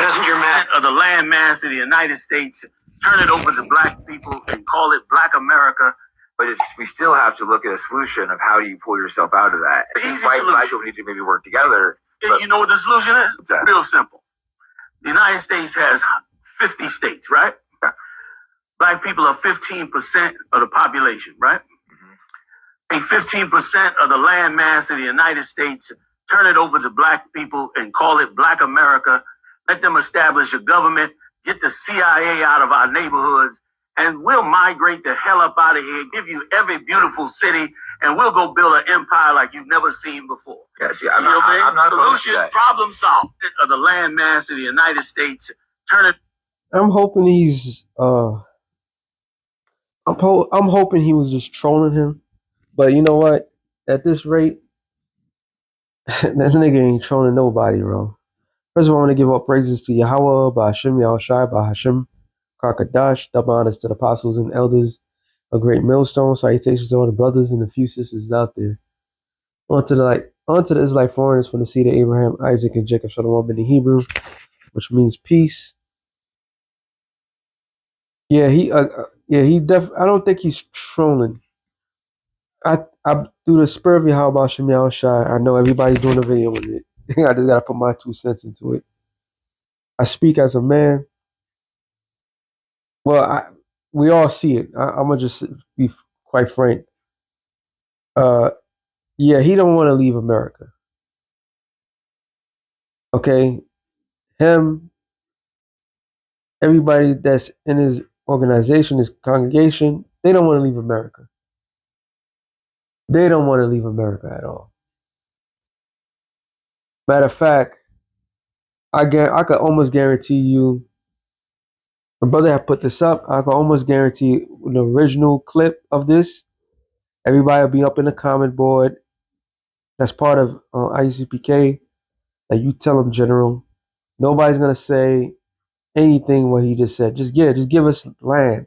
Doesn't your man of the land mass of the United States turn it over to black people and call it Black America? But we still have to look at a solution of how do you pull yourself out of that. Easy White solution. black people need to maybe work together. You know what the solution is? Real simple. The United States has 50 states, right? Yeah. Black people are 15% of the population, right? Take 15% of the land mass of the United States, turn it over to black people and call it Black America. Let them establish a government, get the CIA out of our neighborhoods, and we'll migrate the hell up out of here, give you every beautiful city, and we'll go build an empire like you've never seen before. Yeah, see, I'm not solution, problem solved. Of the land mass of the United States, turn it. I'm hoping he's I'm hoping he was just trolling him. But you know what? At this rate, that nigga ain't trolling nobody, bro. First of all, I want to give up praises to Yahweh, by Hashem Yahushai, by Hashem Karkadash, double honors to the apostles and elders, a great millstone. Salutations to all the brothers and the few sisters out there. On to the Israelite foreigners from the seed of Abraham, Isaac, and Jacob, Shalom in the Hebrew, which means peace. Yeah, I don't think he's trolling. I through the spirit of Yahweh Shem Yahushai, I know everybody's doing a video with it. I just gotta put my 2 cents into it. I speak as a man. Well, we all see it. I'm gonna just be quite frank. Yeah, he don't want to leave America. Okay, him, everybody that's in his organization, his congregation, they don't want to leave America. They don't want to leave America at all. Matter of fact, I could almost guarantee you, my brother had put this up, I could almost guarantee the original clip of this, everybody will be up in the comment board. That's part of IUCPK. Like, you tell them, General, nobody's going to say anything what he just said. Just give us land.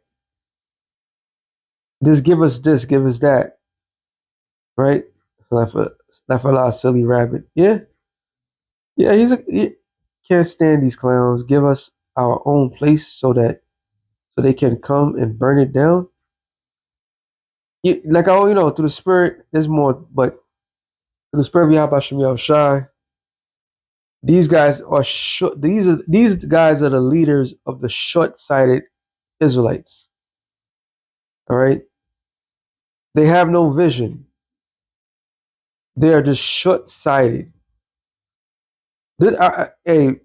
Just give us this, give us that. Right? Laugh a lot, silly rabbit. Yeah, he can't stand these clowns. Give us our own place so they can come and burn it down. Through the spirit, there's more, but through the spirit of Yahweh Shem Yahushai, these guys are these guys are the leaders of the short-sighted Israelites. All right, they have no vision. They are just short-sighted. Every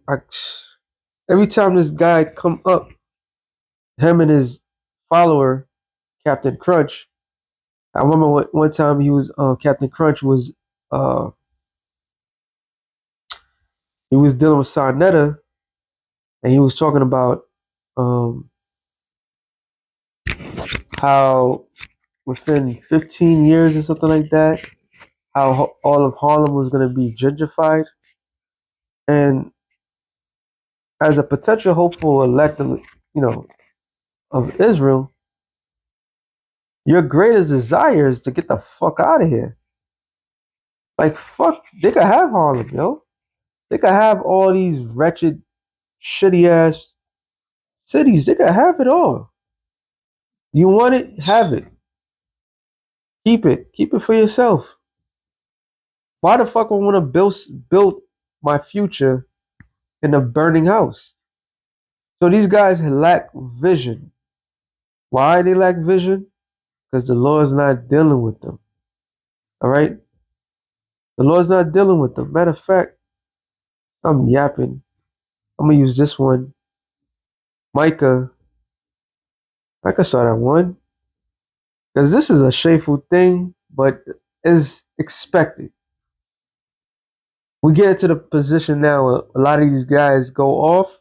time this guy come up, him and his follower, Captain Crunch. I remember one time he was Captain Crunch was he was dealing with Sarnetta, and he was talking about how within 15 years or something like that, how all of Harlem was going to be gentrified. And as a potential hopeful elect, of Israel, your greatest desire is to get the fuck out of here. Like, fuck, they could have Harlem, yo. They could have all these wretched, shitty ass cities. They could have it all. You want it? Have it. Keep it. Keep it for yourself. Why the fuck would I want to build my future in a burning house? So these guys lack vision. Why they lack vision? Because the Lord's not dealing with them. All right? The Lord's not dealing with them. Matter of fact, I'm yapping. I'm going to use this one. Micah start at 1. Because this is a shameful thing, but is expected. We get into the position now where a lot of these guys go off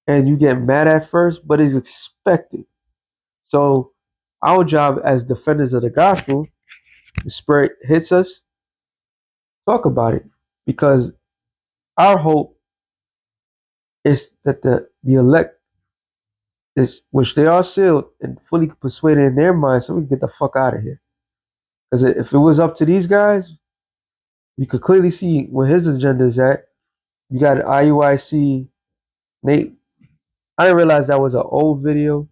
and you get mad at first, but it's expected. So our job as defenders of the gospel, the spirit hits us, talk about it. Because our hope is that the elect, is which they are sealed and fully persuaded in their mind, so we can get the fuck out of here. Because if it was up to these guys, you could clearly see where his agenda is at. You got IUIC Nate, I didn't realize that was an old video,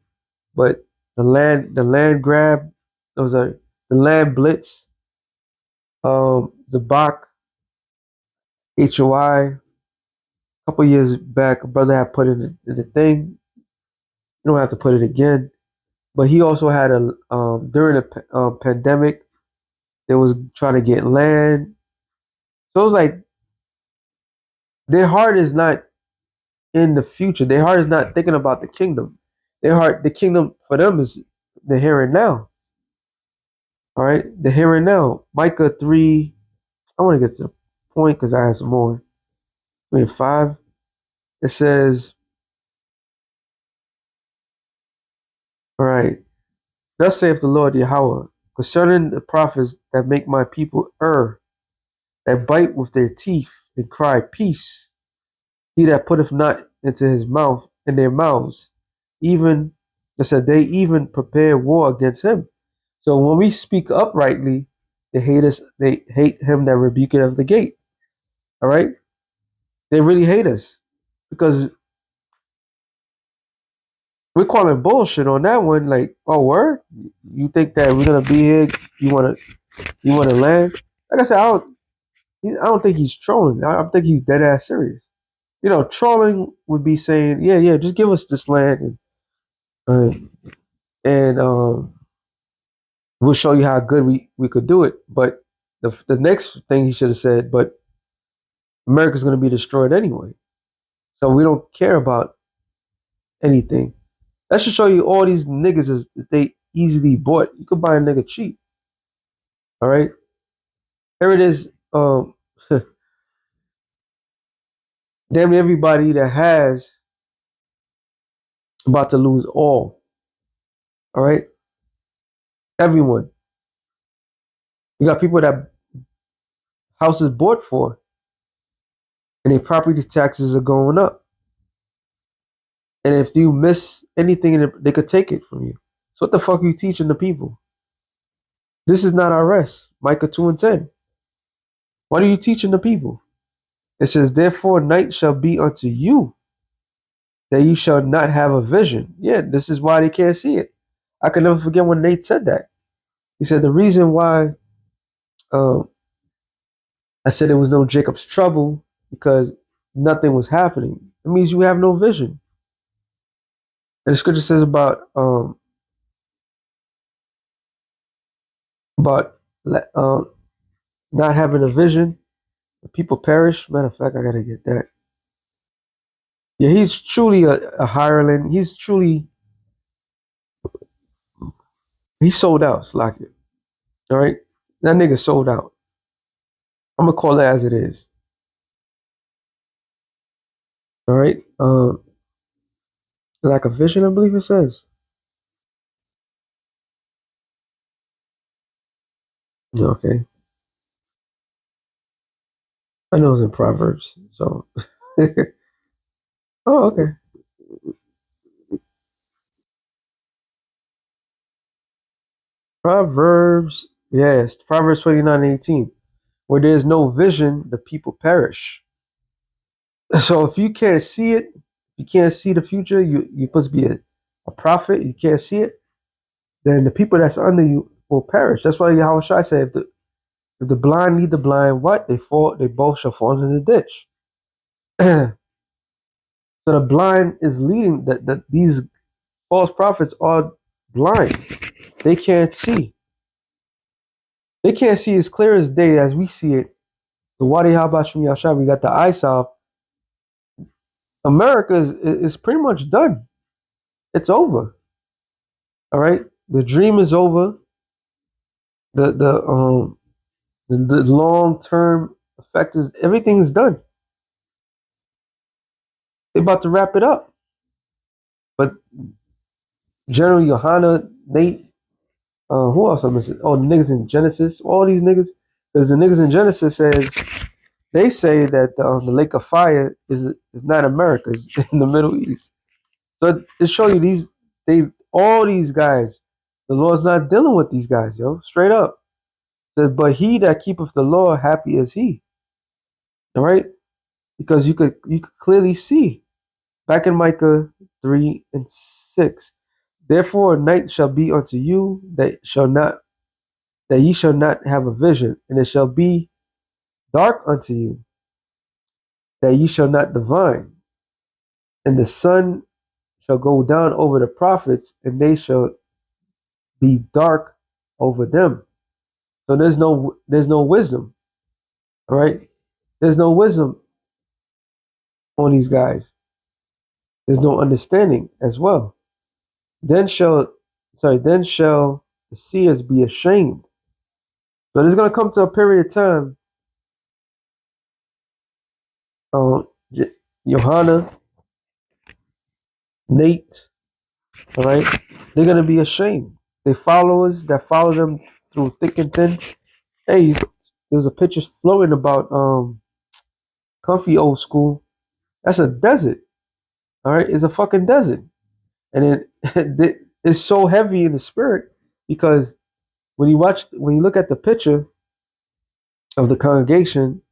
but the land grab, those are the land blitz. Zabak HOI. A couple years back, a brother had put in the thing. You don't have to put it again. But he also had a during the pandemic, they was trying to get land. So it was like their heart is not in the future. Their heart is not thinking about the kingdom. The kingdom for them is the here and now. All right, the here and now. Micah 3. I want to get to the point because I have some more. 5. It says, all right, thus saith the Lord Yahweh, concerning the prophets that make my people err, that bite with their teeth and cry, peace. He that putteth not into his mouth in their mouths, even they even prepare war against him. So when we speak uprightly, they hate us. They hate him that rebuketh at the gate. All right, they really hate us because we're calling bullshit on that one. Like, oh, word, you think that we're gonna be here? You wanna land? Like I said, I don't think he's trolling. I think he's dead ass serious. Trolling would be saying, yeah, yeah, just give us this land and we'll show you how good we could do it. But the next thing he should have said, but America's going to be destroyed anyway. So we don't care about anything. That should show you all these niggas is they easily bought. You could buy a nigga cheap. All right. Here it is. Damn everybody that has about to lose all. All right. Everyone. You got people that houses bought for and their property taxes are going up. And if you miss anything, they could take it from you. So what the fuck are you teaching the people? This is not our rest. Micah 2:10. What are you teaching the people? It says, therefore night shall be unto you, that you shall not have a vision. Yeah, this is why they can't see it. I can never forget when Nate said that. He said the reason why um, I said there was no Jacob's trouble because nothing was happening. It means you have no vision. And the scripture says about not having a vision, the people perish. Matter of fact, I gotta get that. Yeah, he's truly a hireling. He sold out, Slack it. All right, that nigga sold out. I'm gonna call it as it is. All right, like a vision, I believe it says. Yeah, okay, I know it's in Proverbs. So, oh, okay. Proverbs, yes, Proverbs 29:18. Where there's no vision, the people perish. So if you can't see it, you can't see the future. You're supposed to be a prophet. You can't see it. Then the people that's under you will perish. That's why Yahweh Shai said, if the blind lead the blind, what? They both shall fall in the ditch. So the blind is leading that these false prophets are blind. They can't see. They can't see as clear as day as we see it. The Wadi Habashim Yashar, we got the ISOP. America is pretty much done. It's over. All right. The dream is over. The long term effect is everything is done. They're about to wrap it up. But General Johanna, Nate, who else I'm missing? Oh, the niggas in Genesis, all these niggas. Because the niggas in Genesis they say that the lake of fire is not America, it's in the Middle East. So it show you all these guys, the Lord's not dealing with these guys, yo, straight up. Says, but he that keepeth the law, happy is he. All right, because you could clearly see. Back in Micah 3:6. Therefore a night shall be unto you that ye shall not have a vision, and it shall be dark unto you that ye shall not divine, and the sun shall go down over the prophets, and they shall be dark over them. So there's no wisdom, all right? There's no wisdom on these guys. There's no understanding as well. Then shall the seers be ashamed. So there's gonna come to a period of time, Johanna, Nate, all right? They're gonna be ashamed. They followers that follow them through thick and thin. Hey, there's a picture floating about Comfy Old School. That's a desert. All right, it's a fucking desert, and it's so heavy in the spirit because when you look at the picture of the congregation,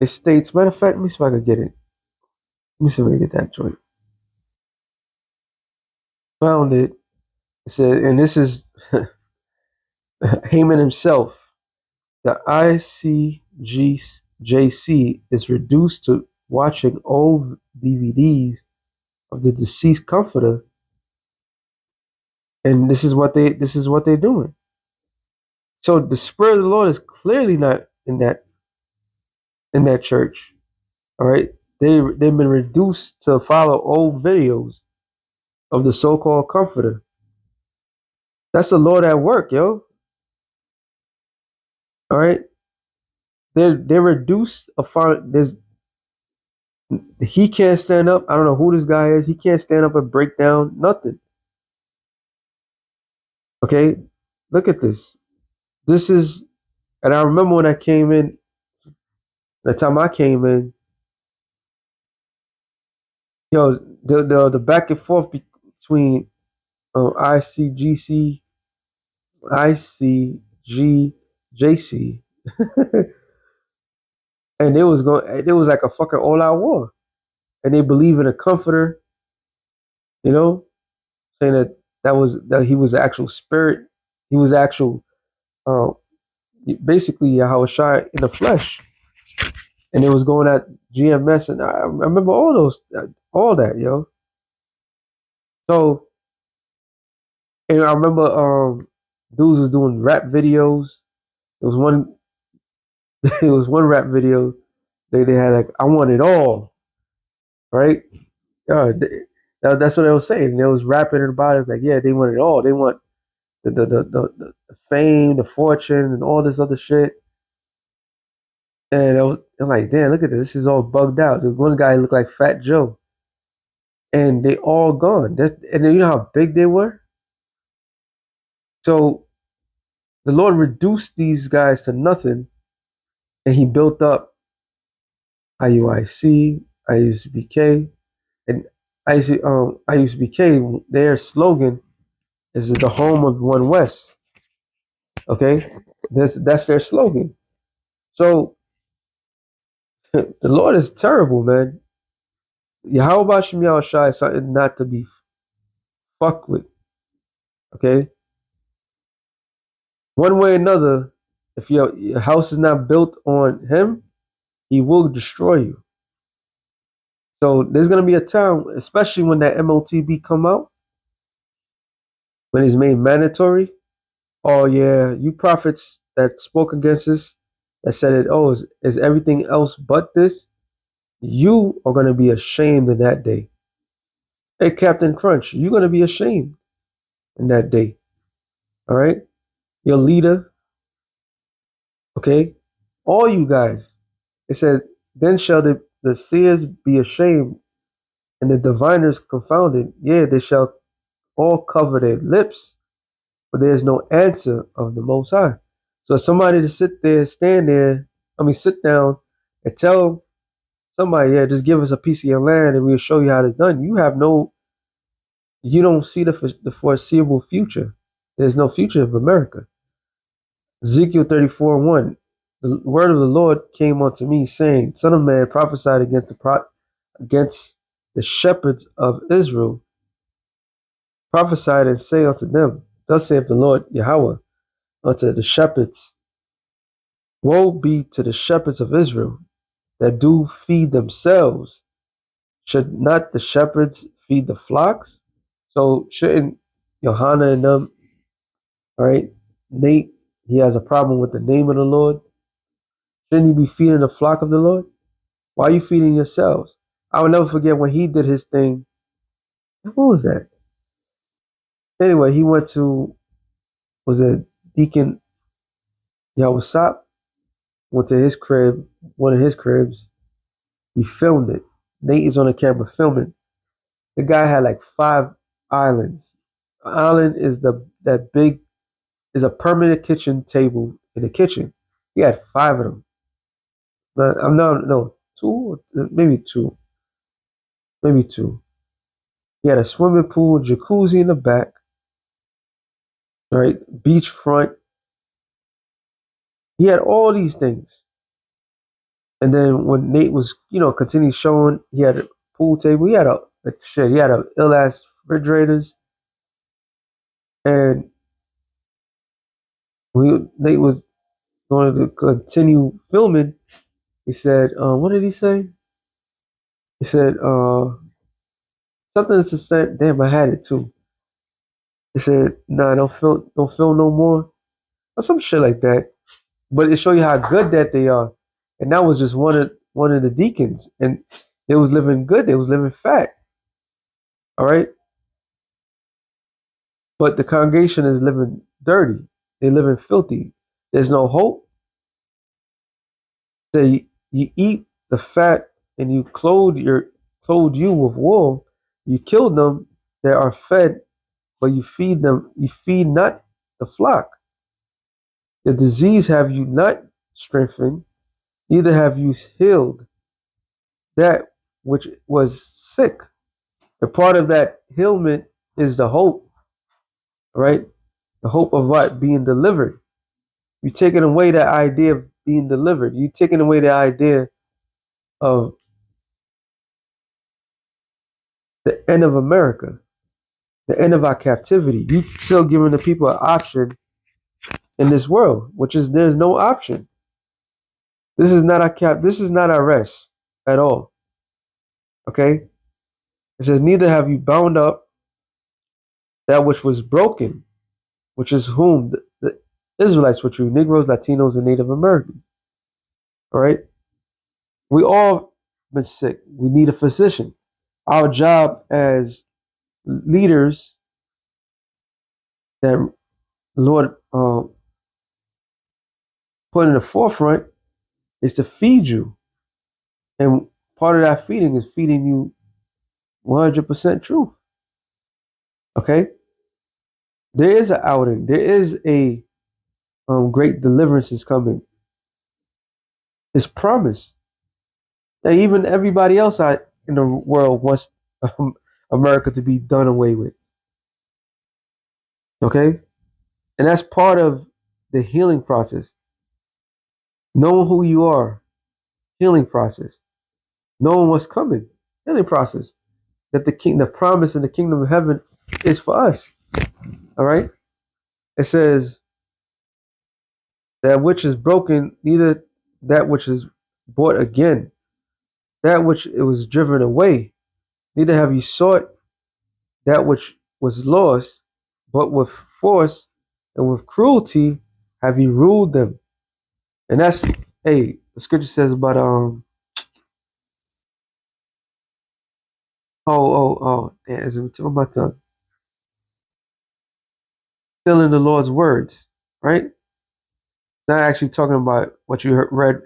it states. Matter of fact, let me see if I can get it. Let me see if I can get that joint. Found it. It said, and this is Haman himself. The ICGJC is reduced to watching old DVDs of the deceased comforter, and this is what they're doing. So the spirit of the Lord is clearly not in that church. All right, they've been reduced to follow old videos of the so-called comforter. That's the Lord at work, yo. All right, they're reduced. There's he can't stand up. I don't know who this guy is. He can't stand up and break down nothing. Okay, look at this. This is, and I remember when I came in. The time I came in, yo, the back and forth between ICGC, ICGJC, and it was like a fucking all-out war, and they believe in a comforter, you know, saying that he was the actual spirit, he was actual, uh, basically Yahushua in the flesh, and it was going at GMS, and I remember all that, yo. So, and I remember dudes was doing rap videos. There was one it was one rap video they had like I want it all, right? Yeah, that's what they was saying. They was rapping about it. It's like, yeah, they want it all. They want the fame, the fortune, and all this other shit. And I'm like, damn, look at this. This is all bugged out. There's one guy looked like Fat Joe, and they all gone. And then you know how big they were. So the Lord reduced these guys to nothing, and He built up IUIC, IUSBK, and IUSBK. Their slogan is the home of One West. Okay, that's their slogan. So the Lord is terrible, man. Yahweh Shem Yahushai is something not to be fucked with. Okay, one way or another, if your house is not built on Him, He will destroy you. So there's gonna be a time, especially when that MOTB come out, when it's made mandatory. Oh yeah, you prophets that spoke against this, that said it. Oh, is everything else but this? You are gonna be ashamed in that day. Hey, Captain Crunch, you're gonna be ashamed in that day. All right, your leader. Okay, all you guys. It said, then shall the seers be ashamed, and the diviners confounded. Yeah, they shall all cover their lips, but there is no answer of the Most High. So somebody to sit down and tell somebody, yeah, just give us a piece of your land and we'll show you how it's done. You don't see the foreseeable future. There's no future of America. Ezekiel 34:1. The word of the Lord came unto me, saying, Son of man, prophesied against the shepherds of Israel, prophesied and say unto them, Thus saith the Lord Yahweh unto the shepherds, Woe be to the shepherds of Israel that do feed themselves. Should not the shepherds feed the flocks? So shouldn't Johanna and them, all right, Nate, he has a problem with the name of the Lord. Shouldn't you be feeding the flock of the Lord? Why are you feeding yourselves? I will never forget when he did his thing. What was that? Anyway, he went to, was it Deacon Yawasop? Went to his crib, one of his cribs. He filmed it. Nate is on the camera filming. The guy had like 5 islands. An island is that big, is a permanent kitchen table in the kitchen. He had 5 of them. I'm not, no, two, maybe two. He had a swimming pool, jacuzzi in the back, right? Beachfront. He had all these things. And then when Nate was, continue showing, he had a pool table. He had he had a ill ass refrigerators. And Nate was going to continue filming. He said, what did he say? He said, something to say. Damn, I had it too. He said, "Nah, don't film no more," or some shit like that. But it show you how good that they are. And that was just one of the deacons, and they was living good. They was living fat. All right, but the congregation is living dirty. They living filthy. There's no hope. So you eat the fat and you clothe you with wool. You kill them that are fed, but you feed them. You feed not the flock. The disease have you not strengthened, neither have you healed that which was sick. And part of that ailment is the hope, right? The hope of what? Being delivered. You're taking away that idea of being delivered. You're taking away the idea of the end of America, the end of our captivity. You still giving the people an option in this world, which is there's no option. This is not our this is not our rest at all. Okay? It says, neither have you bound up that which was broken, which is whom? The Israelites, which are Negroes, Latinos, and Native Americans. All right? We all been sick. We need a physician. Our job as leaders that the Lord put in the forefront is to feed you. And part of that feeding is feeding you 100% truth. Okay? There is an outing. There is a great deliverance is coming. It's promised. That even everybody else out in the world wants America to be done away with. Okay? And that's part of the healing process. Knowing who you are, healing process. Knowing what's coming, healing process. That the promise in the kingdom of heaven is for us. All right? It says, that which is broken, neither that which is bought again. That which it was driven away, neither have you sought that which was lost, but with force and with cruelty have you ruled them. And that's, hey, the scripture says about damn, it's on my tongue. Still in the Lord's words, right? Not actually talking about what you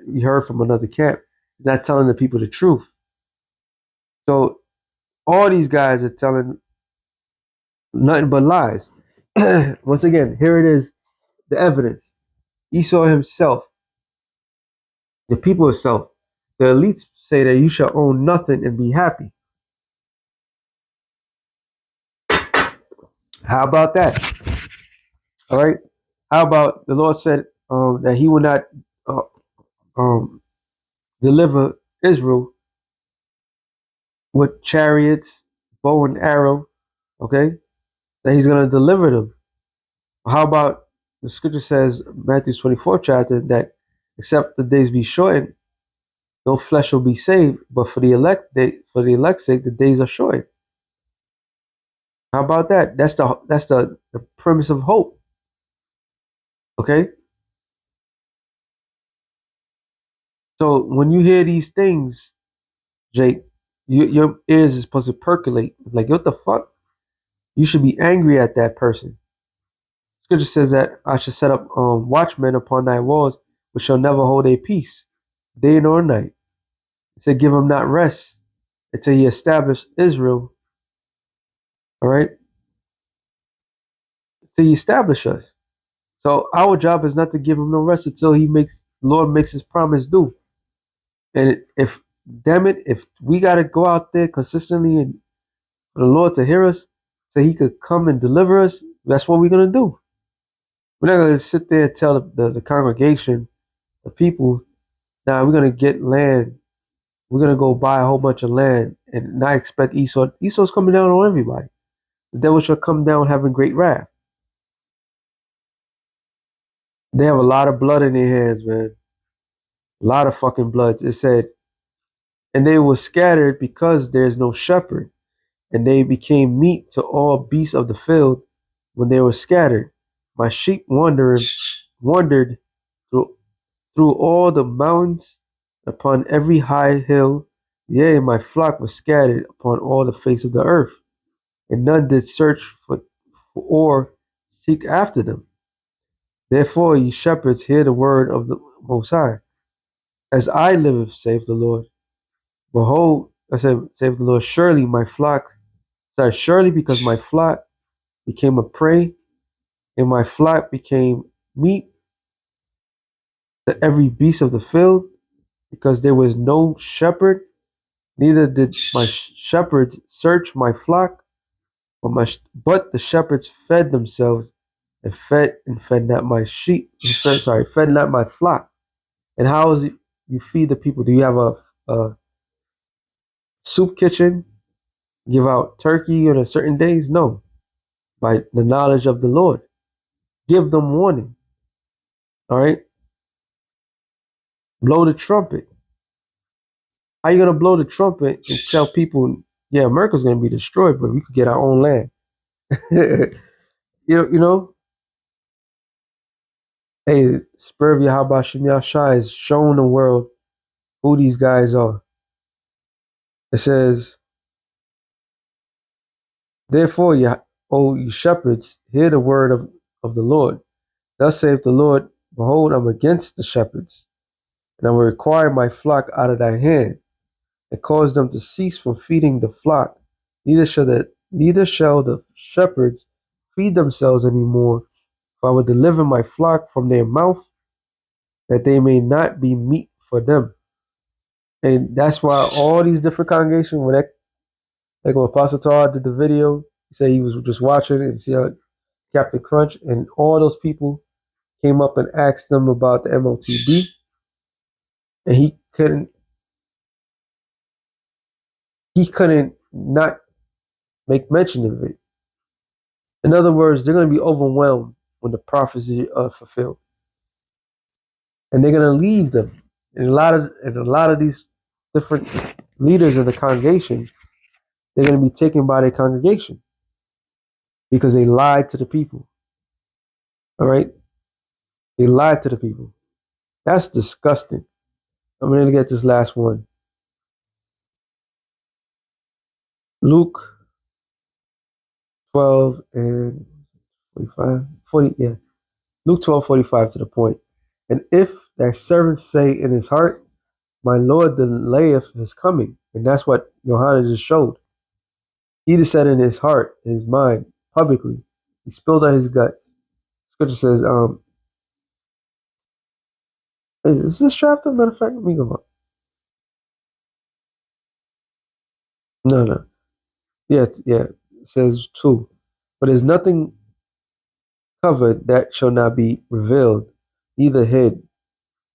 you heard from another camp. It's not telling the people the truth. So all these guys are telling nothing but lies. Once again, here it is, the evidence. Esau himself, the people itself, the elites say that you shall own nothing and be happy. How about that? All right. How about the Lord said that He will not uh, um, deliver Israel with chariots, bow and arrow, okay, that he's going to deliver them. How about the scripture says, Matthew 24 chapter, that except the days be shortened, no flesh will be saved, but for the elect's sake, the days are shortened. How about that? That's the premise of hope. Okay? So when you hear these things, Jake, your ears is supposed to percolate. Like, what the fuck? You should be angry at that person. Scripture says that I should set up watchmen upon thy walls, which shall never hold a peace, day nor night. It said, give them not rest until he establish Israel. All right, until he establish us. So our job is not to give him no rest until Lord makes his promise due. And if, damn it, if we got to go out there consistently and for the Lord to hear us, so he could come and deliver us, that's what we're gonna do. We're not gonna sit there and tell the congregation, the people, now we're gonna get land. We're gonna go buy a whole bunch of land and not expect Esau. Esau's coming down on everybody. The devil shall come down having great wrath. They have a lot of blood in their hands, man. A lot of fucking blood. It said, and they were scattered because there's no shepherd, and they became meat to all beasts of the field when they were scattered. My sheep wandered through all the mountains, upon every high hill. Yea, my flock was scattered upon all the face of the earth, and none did search for or seek after them. Therefore, ye shepherds, hear the word of the Most High. As I live, saith the Lord, behold, I said, saith the Lord, surely because my flock became a prey, and my flock became meat to every beast of the field, because there was no shepherd, neither did my shepherds search my flock, but the shepherds fed themselves and fed not my sheep. Fed not my flock. And how is it you feed the people? Do you have a soup kitchen? Give out turkey on a certain days? No, by the knowledge of the Lord. Give them warning. All right, blow the trumpet. How you gonna blow the trumpet and tell people, yeah, America's gonna be destroyed, but we could get our own land? You know, hey, Spur of Yahweh Shem Yahshai is showing the world who these guys are. It says, therefore, O you shepherds, hear the word of the Lord. Thus saith the Lord, behold, I'm against the shepherds, and I will require my flock out of thy hand, and cause them to cease from feeding the flock. Neither shall the shepherds feed themselves any more, for I will deliver my flock from their mouth, that they may not be meat for them. And that's why all these different congregations, like when Apostle Todd did the video, he said he was just watching and see how Captain Crunch and all those people came up and asked them about the MOTB, and he couldn't not make mention of it. In other words, they're going to be overwhelmed when the prophecy are fulfilled, and they're going to leave them. And a lot of these different leaders of the congregation, they're going to be taken by their congregation because they lied to the people. All right, they lied to the people. That's disgusting. I'm going to get this last one. Luke 12 and 45, 40, yeah. Luke 12:45 to the point. And if that servant say in his heart, my Lord delayeth his coming, and that's what Johanna just showed. He just said in his heart, in his mind, publicly, he spilled out his guts. Scripture says, is this chapter? Matter of fact, let me go up. No. Yeah, yeah. It says 2. But there's nothing covered that shall not be revealed, neither hid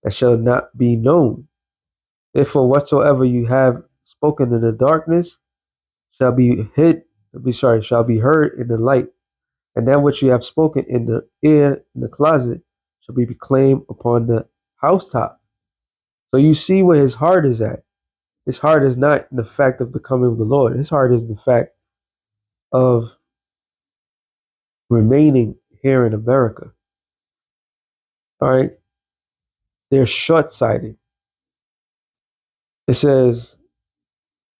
that shall not be known. Therefore, whatsoever you have spoken in the darkness, shall be shall be heard in the light, and that which you have spoken in the ear in the closet shall be proclaimed upon the housetop. So you see where his heart is at. His heart is not in the fact of the coming of the Lord. His heart is in the fact of remaining here in America. All right. They're short sighted. It says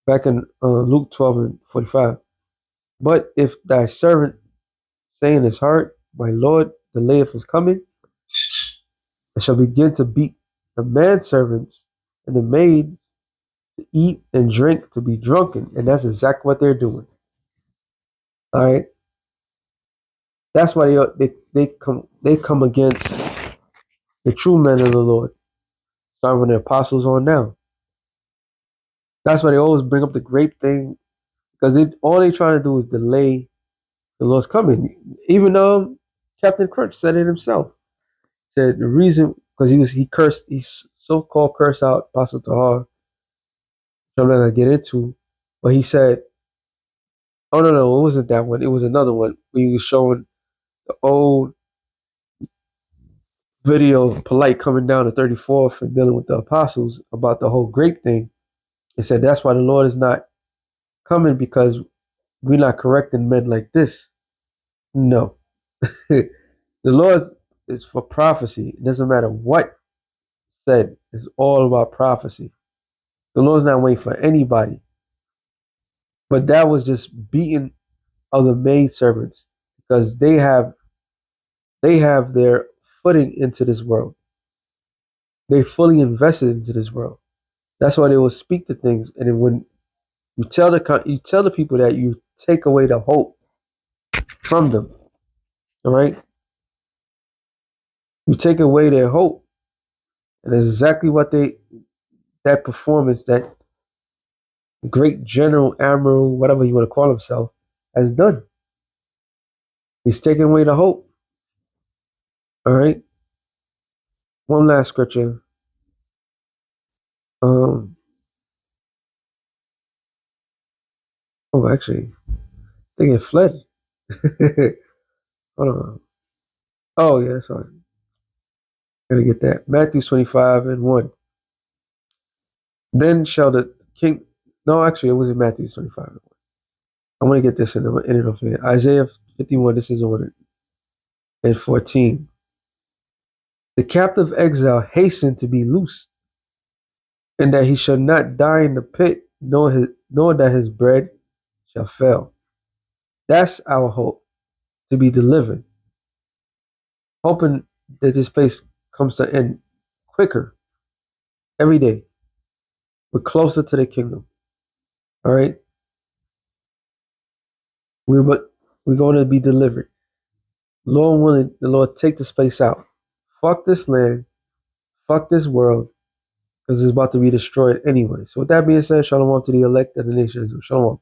back in Luke 12 and 45, but if thy servant say in his heart, my Lord delayeth his coming, and shall begin to beat the manservants and the maids to eat and drink to be drunken. And that's exactly what they're doing. All right. That's why they come against the true men of the Lord, starting with the apostles on now. That's why they always bring up the grape thing, because all they trying to do is delay the Lord's coming. Even Captain Crunch said it himself. Said the reason because he cursed, he so called curse out Apostle Tahar, which I'm not gonna get into, but he said, oh no, it wasn't that one. It was another one where he was showing the old video of Polite coming down to 34th and dealing with the apostles about the whole grape thing. He said that's why the Lord is not coming, because we're not correcting men like this. No. The Lord is for prophecy. It doesn't matter what said. It's all about prophecy. The Lord's not waiting for anybody. But that was just beating of the maidservants, because they have their footing into this world. They fully invested into this world. That's why they will speak the things. And then when you tell the people that, you take away the hope from them. All right? You take away their hope. And that's exactly what that performance, that great general, admiral, whatever you want to call himself, has done. He's taken away the hope. All right. One last scripture. Actually, I think it fled. Hold on. Oh yeah, sorry. Gotta get that. Matthew 25 and 1. Then shall the king. No, actually, it was in Matthew 25 and 1. I want to get this in it. Isaiah 51. This is 1 and 14. The captive exile hastened to be loosed, and that he shall not die in the pit, nor that his bread shall fail. That's our hope, to be delivered. Hoping that this place comes to end quicker every day. We're closer to the kingdom. All right? We're going to be delivered. Lord willing, the Lord take this place out. Fuck this land. Fuck this world. Because it's about to be destroyed anyway. So with that being said, shalom to the elect of the nations. Shalom.